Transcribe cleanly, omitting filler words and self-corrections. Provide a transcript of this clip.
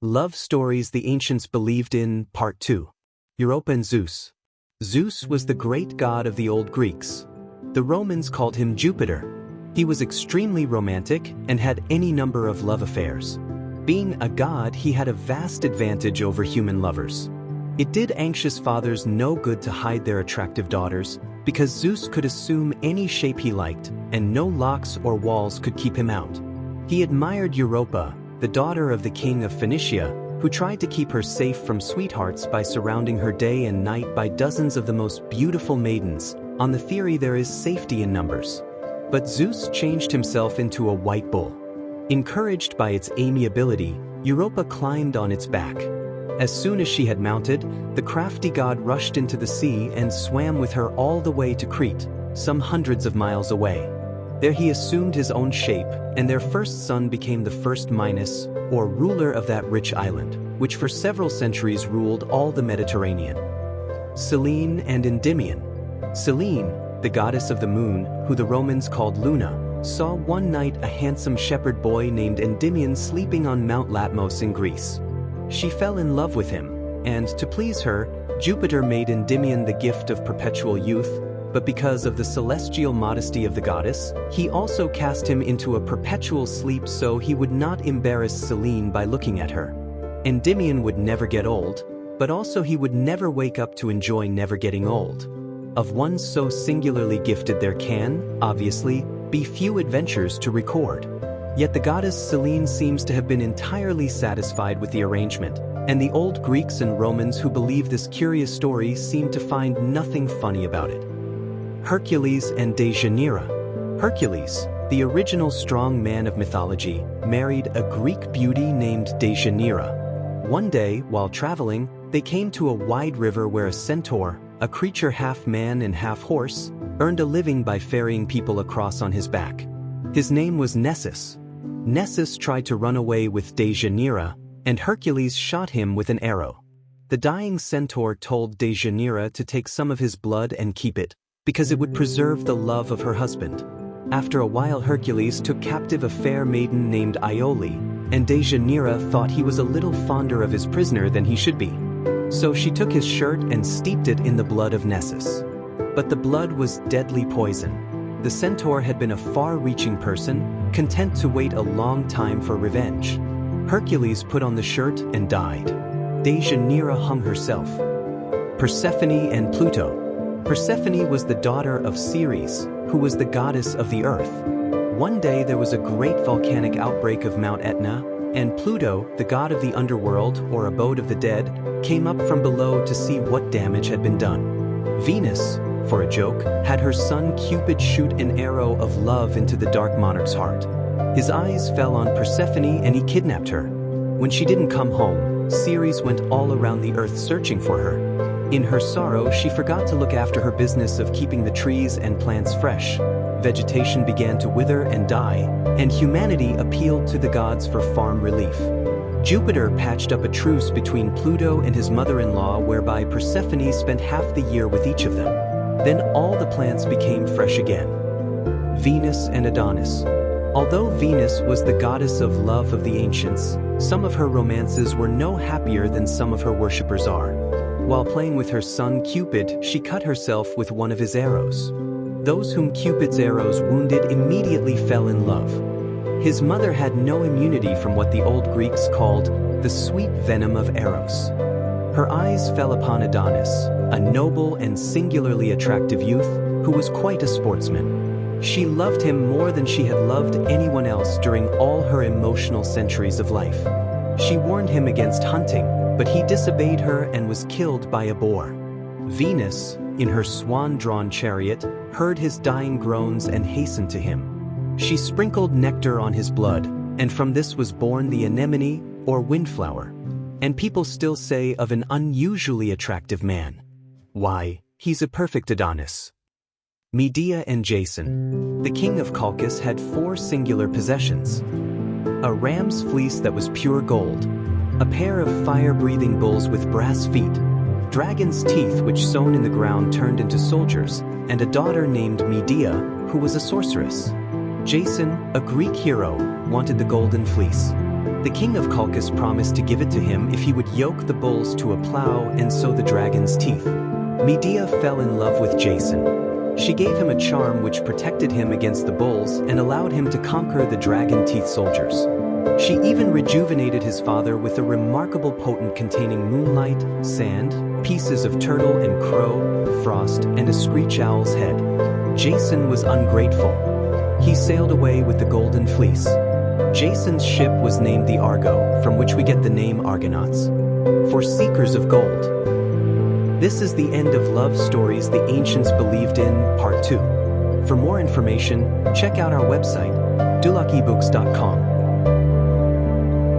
Love Stories the Ancients Believed in, Part 2. Europa and Zeus. Zeus was the great god of the old Greeks. The Romans called him Jupiter. He was extremely romantic and had any number of love affairs. Being a god, he had a vast advantage over human lovers. It did anxious fathers no good to hide their attractive daughters, because Zeus could assume any shape he liked, and no locks or walls could keep him out. He admired Europa, the daughter of the king of Phoenicia, who tried to keep her safe from sweethearts by surrounding her day and night by dozens of the most beautiful maidens, on the theory there is safety in numbers. But Zeus changed himself into a white bull. Encouraged by its amiability, Europa climbed on its back. As soon as she had mounted, the crafty god rushed into the sea and swam with her all the way to Crete, some hundreds of miles away. There he assumed his own shape, and their first son became the first Minos, or ruler of that rich island, which for several centuries ruled all the Mediterranean. Selene and Endymion. Selene, the goddess of the moon, who the Romans called Luna, saw one night a handsome shepherd boy named Endymion sleeping on Mount Latmos in Greece. She fell in love with him, and to please her, Jupiter made Endymion the gift of perpetual youth, but because of the celestial modesty of the goddess, he also cast him into a perpetual sleep so he would not embarrass Selene by looking at her. Endymion would never get old, but also he would never wake up to enjoy never getting old. Of one so singularly gifted there can, obviously, be few adventures to record. Yet the goddess Selene seems to have been entirely satisfied with the arrangement, and the old Greeks and Romans who believe this curious story seem to find nothing funny about it. Hercules and Dejanora. Hercules, the original strong man of mythology, married a Greek beauty named Dejanira. One day, while traveling, they came to a wide river where a centaur, a creature half man and half horse, earned a living by ferrying people across on his back. His name was Nessus. Nessus tried to run away with Dejanira, and Hercules shot him with an arrow. The dying centaur told Dejanira to take some of his blood and keep it, because it would preserve the love of her husband. After a while, Hercules took captive a fair maiden named Iole, and Dejanira thought he was a little fonder of his prisoner than he should be. So she took his shirt and steeped it in the blood of Nessus. But the blood was deadly poison. The centaur had been a far-reaching person, content to wait a long time for revenge. Hercules put on the shirt and died. Dejanira hung herself. Persephone and Pluto. Persephone was the daughter of Ceres, who was the goddess of the earth. One day there was a great volcanic outbreak of Mount Etna, and Pluto, the god of the underworld, or abode of the dead, came up from below to see what damage had been done. Venus, for a joke, had her son Cupid shoot an arrow of love into the dark monarch's heart. His eyes fell on Persephone and he kidnapped her. When she didn't come home, Ceres went all around the earth searching for her. In her sorrow, she forgot to look after her business of keeping the trees and plants fresh. Vegetation began to wither and die, and humanity appealed to the gods for farm relief. Jupiter patched up a truce between Pluto and his mother-in-law whereby Persephone spent half the year with each of them. Then all the plants became fresh again. Venus and Adonis. Although Venus was the goddess of love of the ancients, some of her romances were no happier than some of her worshippers are. While playing with her son Cupid, she cut herself with one of his arrows. Those whom Cupid's arrows wounded immediately fell in love. His mother had no immunity from what the old Greeks called the sweet venom of Eros. Her eyes fell upon Adonis, a noble and singularly attractive youth who was quite a sportsman. She loved him more than she had loved anyone else during all her emotional centuries of life. She warned him against hunting, but he disobeyed her and was killed by a boar. Venus, in her swan-drawn chariot, heard his dying groans and hastened to him. She sprinkled nectar on his blood, and from this was born the anemone, or windflower. And people still say of an unusually attractive man, "Why, he's a perfect Adonis." Medea and Jason. The king of Colchis had 4 singular possessions: a ram's fleece that was pure gold, a pair of fire-breathing bulls with brass feet, dragon's teeth which sewn in the ground turned into soldiers, and a daughter named Medea, who was a sorceress. Jason, a Greek hero, wanted the golden fleece. The king of Colchis promised to give it to him if he would yoke the bulls to a plow and sow the dragon's teeth. Medea fell in love with Jason. She gave him a charm which protected him against the bulls and allowed him to conquer the dragon-teeth soldiers. She even rejuvenated his father with a remarkable potent containing moonlight, sand, pieces of turtle and crow, frost, and a screech owl's head. Jason was ungrateful. He sailed away with the golden fleece. Jason's ship was named the Argo, from which we get the name Argonauts, for seekers of gold. This is the end of love stories the ancients believed in, Part 2. For more information, check out our website, dulacebooks.com.